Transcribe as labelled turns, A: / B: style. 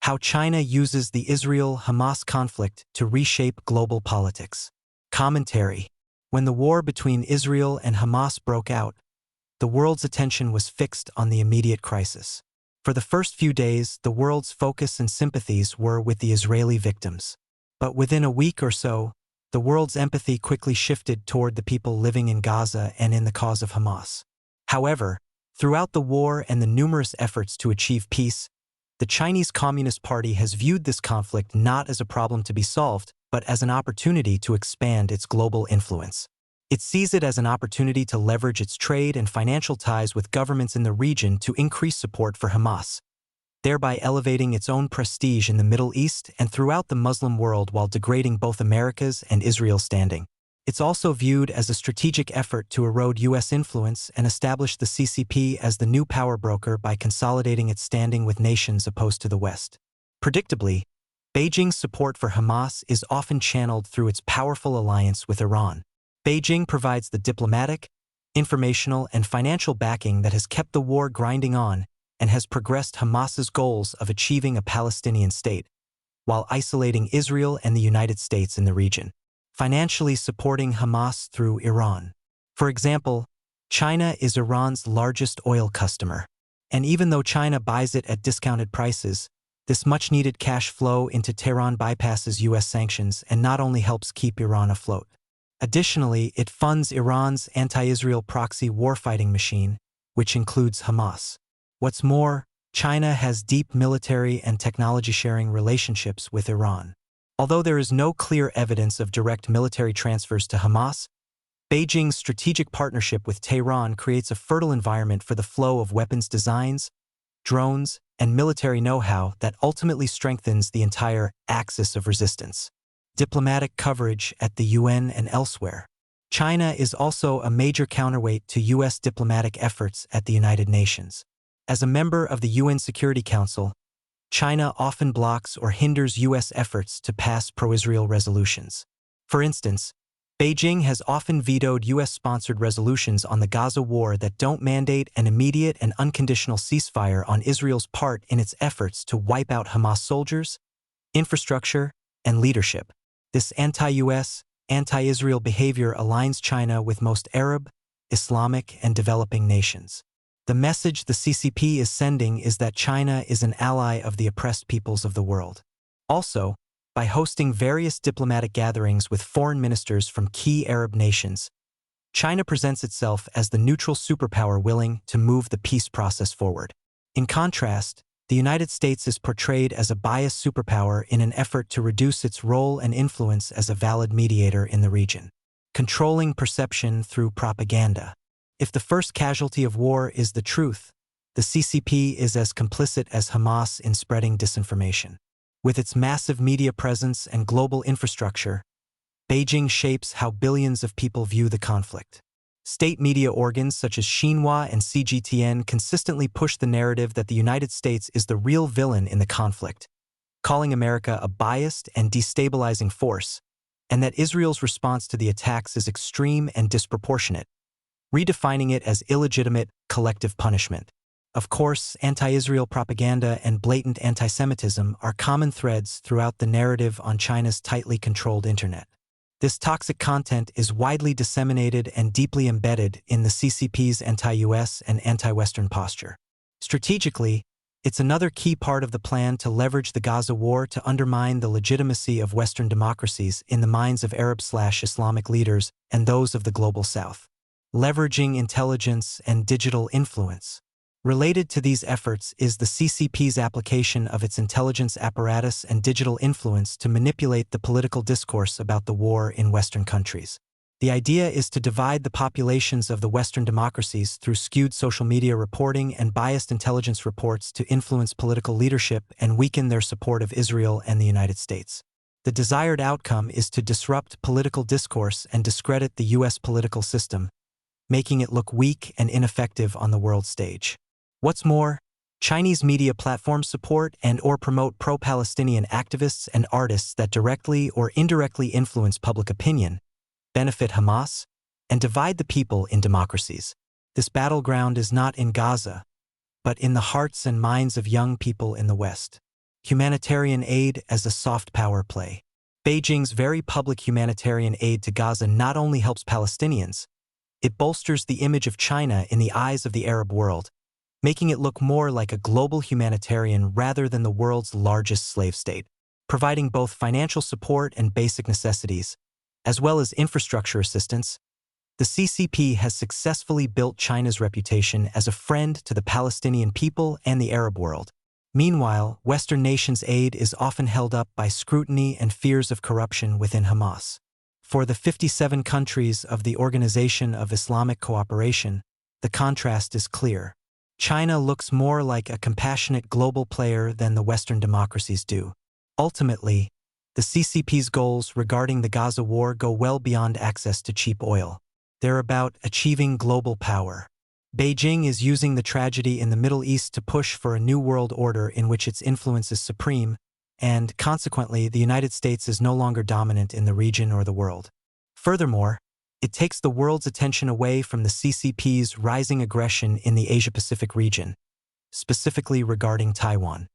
A: How China uses the Israel-Hamas conflict to reshape global politics. Commentary. When the war between Israel and Hamas broke out, the world's attention was fixed on the immediate crisis. For the first few days, the world's focus and sympathies were with the Israeli victims. But within a week or so, the world's empathy quickly shifted toward the people living in Gaza and in the cause of Hamas. However, throughout the war and the numerous efforts to achieve peace, the Chinese Communist Party has viewed this conflict not as a problem to be solved, but as an opportunity to expand its global influence. It sees it as an opportunity to leverage its trade and financial ties with governments in the region to increase support for Hamas, thereby elevating its own prestige in the Middle East and throughout the Muslim world while degrading both America's and Israel's standing. It's also viewed as a strategic effort to erode U.S. influence and establish the CCP as the new power broker by consolidating its standing with nations opposed to the West. Predictably, Beijing's support for Hamas is often channeled through its powerful alliance with Iran. Beijing provides the diplomatic, informational, and financial backing that has kept the war grinding on and has progressed Hamas's goals of achieving a Palestinian state, while isolating Israel and the United States in the region. Financially supporting Hamas through Iran. For example, China is Iran's largest oil customer, and even though China buys it at discounted prices, this much-needed cash flow into Tehran bypasses U.S. sanctions and not only helps keep Iran afloat. Additionally, it funds Iran's anti-Israel proxy warfighting machine, which includes Hamas. What's more, China has deep military and technology-sharing relationships with Iran. Although there is no clear evidence of direct military transfers to Hamas, Beijing's strategic partnership with Tehran creates a fertile environment for the flow of weapons designs, drones, and military know-how that ultimately strengthens the entire axis of resistance. Diplomatic coverage at the UN and elsewhere. China is also a major counterweight to U.S. diplomatic efforts at the United Nations. As a member of the UN Security Council, China often blocks or hinders U.S. efforts to pass pro-Israel resolutions. For instance, Beijing has often vetoed U.S.-sponsored resolutions on the Gaza war that don't mandate an immediate and unconditional ceasefire on Israel's part in its efforts to wipe out Hamas soldiers, infrastructure, and leadership. This anti-U.S., anti-Israel behavior aligns China with most Arab, Islamic, and developing nations. The message the CCP is sending is that China is an ally of the oppressed peoples of the world. Also, by hosting various diplomatic gatherings with foreign ministers from key Arab nations, China presents itself as the neutral superpower willing to move the peace process forward. In contrast, the United States is portrayed as a biased superpower in an effort to reduce its role and influence as a valid mediator in the region. Controlling perception through propaganda. If the first casualty of war is the truth, the CCP is as complicit as Hamas in spreading disinformation. With its massive media presence and global infrastructure, Beijing shapes how billions of people view the conflict. State media organs such as Xinhua and CGTN consistently push the narrative that the United States is the real villain in the conflict, calling America a biased and destabilizing force, and that Israel's response to the attacks is extreme and disproportionate, redefining it as illegitimate collective punishment. Of course, anti-Israel propaganda and blatant anti-Semitism are common threads throughout the narrative on China's tightly controlled internet. This toxic content is widely disseminated and deeply embedded in the CCP's anti-US and anti-Western posture. Strategically, it's another key part of the plan to leverage the Gaza war to undermine the legitimacy of Western democracies in the minds of Arab/Islamic leaders and those of the global South. Leveraging intelligence and digital influence. Related to these efforts is the CCP's application of its intelligence apparatus and digital influence to manipulate the political discourse about the war in Western countries. The idea is to divide the populations of the Western democracies through skewed social media reporting and biased intelligence reports to influence political leadership and weaken their support of Israel and the United States. The desired outcome is to disrupt political discourse and discredit the U.S. political system, making it look weak and ineffective on the world stage. What's more, Chinese media platforms support and/or promote pro-Palestinian activists and artists that directly or indirectly influence public opinion, benefit Hamas, and divide the people in democracies. This battleground is not in Gaza, but in the hearts and minds of young people in the West. Humanitarian aid as a soft power play. Beijing's very public humanitarian aid to Gaza not only helps Palestinians, it bolsters the image of China in the eyes of the Arab world, making it look more like a global humanitarian rather than the world's largest slave state, providing both financial support and basic necessities, as well as infrastructure assistance. The CCP has successfully built China's reputation as a friend to the Palestinian people and the Arab world. Meanwhile, Western nations' aid is often held up by scrutiny and fears of corruption within Hamas. For the 57 countries of the Organization of Islamic Cooperation, the contrast is clear. China looks more like a compassionate global player than the Western democracies do. Ultimately, the CCP's goals regarding the Gaza war go well beyond access to cheap oil. They're about achieving global power. Beijing is using the tragedy in the Middle East to push for a new world order in which its influence is supreme, and, consequently, the United States is no longer dominant in the region or the world. Furthermore, it takes the world's attention away from the CCP's rising aggression in the Asia-Pacific region, specifically regarding Taiwan.